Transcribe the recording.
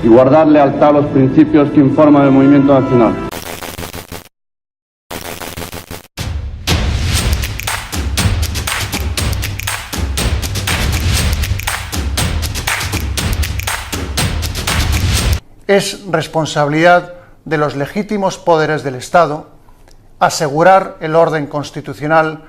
y guardar lealtad a los principios que informan el movimiento nacional. Es responsabilidad de los legítimos poderes del Estado asegurar el orden constitucional